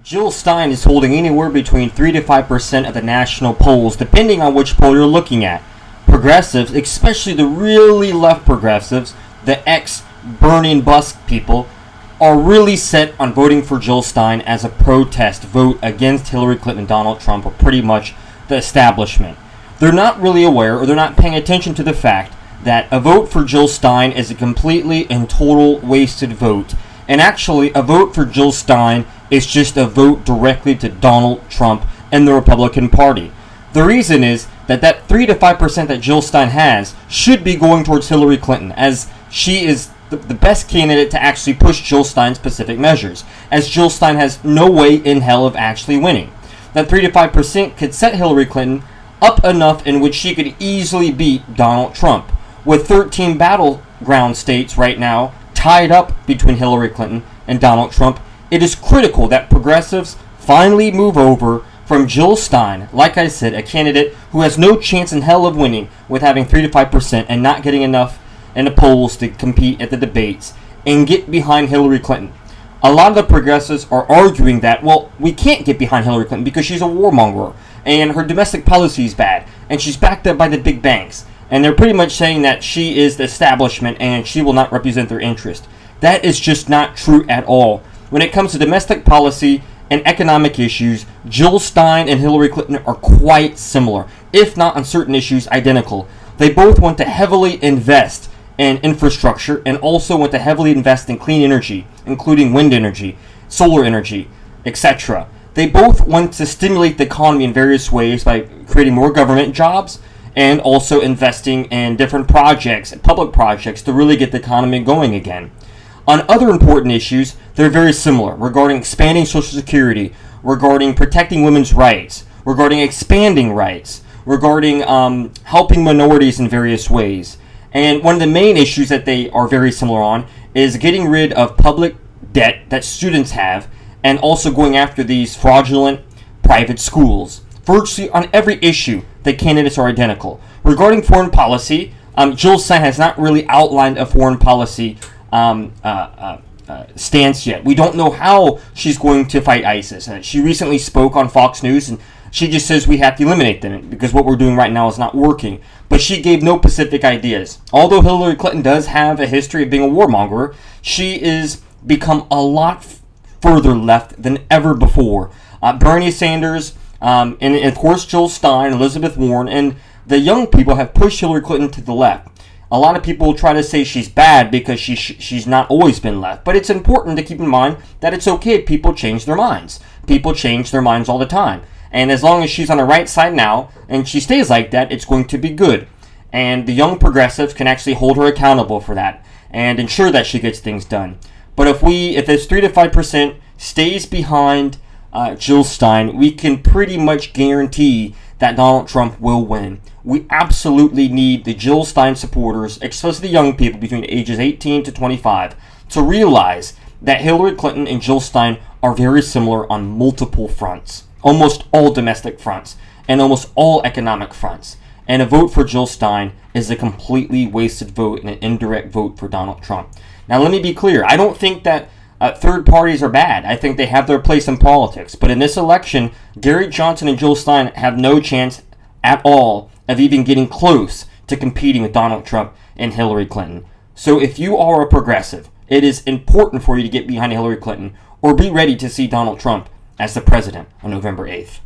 Jill Stein is holding anywhere between 3 to 5% of the national polls, depending on which poll you're looking at. Progressives, especially the really left progressives, the ex-Bernie and Busk people, are really set on voting for Jill Stein as a protest vote against Hillary Clinton and Donald Trump, or pretty much the establishment. They're not really aware, or they're not paying attention to the fact that a vote for Jill Stein is a completely and total wasted vote. And actually, a vote for Jill Stein is just a vote directly to Donald Trump and the Republican Party. The reason is that 3 to 5% that Jill Stein has should be going towards Hillary Clinton, as she is the best candidate to actually push Jill Stein's specific measures, as Jill Stein has no way in hell of actually winning. That 3 to 5% could set Hillary Clinton up enough in which she could easily beat Donald Trump. With 13 battleground states right now tied up between Hillary Clinton and Donald Trump, it is critical that progressives finally move over from Jill Stein, like I said, a candidate who has no chance in hell of winning with having 3 to 5% and not getting enough in the polls to compete at the debates, and get behind Hillary Clinton. A lot of the progressives are arguing that, well, we can't get behind Hillary Clinton because she's a warmonger and her domestic policy is bad and she's backed up by the big banks. And they're pretty much saying that she is the establishment and she will not represent their interest. That is just not true at all. When it comes to domestic policy and economic issues, Jill Stein and Hillary Clinton are quite similar, if not on certain issues identical. They both want to heavily invest in infrastructure and also want to heavily invest in clean energy, including wind energy, solar energy, etc. They both want to stimulate the economy in various ways by creating more government jobs and also investing in different projects, public projects, to really get the economy going again. On other important issues, they're very similar, regarding expanding Social Security, regarding protecting women's rights, regarding expanding rights, regarding helping minorities in various ways. And one of the main issues that they are very similar on is getting rid of public debt that students have, and also going after these fraudulent private schools. Virtually on every issue, the candidates are identical. Regarding foreign policy, Jill Stein has not really outlined a foreign policy stance yet. We don't know how she's going to fight ISIS. She recently spoke on Fox News, and she just says we have to eliminate them because what we're doing right now is not working. But she gave no specific ideas. Although Hillary Clinton does have a history of being a warmonger, she is become a lot further left than ever before. Bernie Sanders, and of course Jill Stein, Elizabeth Warren, and the young people have pushed Hillary Clinton to the left. A lot of people try to say she's bad because she's not always been left. But it's important to keep in mind that it's okay if people change their minds. People change their minds all the time. And as long as she's on the right side now, and she stays like that, it's going to be good. And the young progressives can actually hold her accountable for that and ensure that she gets things done. But if this 3 to 5% stays behind Jill Stein, we can pretty much guarantee that Donald Trump will win. We absolutely need the Jill Stein supporters, especially the young people between ages 18 to 25, to realize that Hillary Clinton and Jill Stein are very similar on multiple fronts, almost all domestic fronts, and almost all economic fronts. And a vote for Jill Stein is a completely wasted vote and an indirect vote for Donald Trump. Now, let me be clear. I don't think that third parties are bad. I think they have their place in politics. But in this election, Gary Johnson and Jill Stein have no chance at all of even getting close to competing with Donald Trump and Hillary Clinton. So if you are a progressive, it is important for you to get behind Hillary Clinton or be ready to see Donald Trump as the president on November 8th.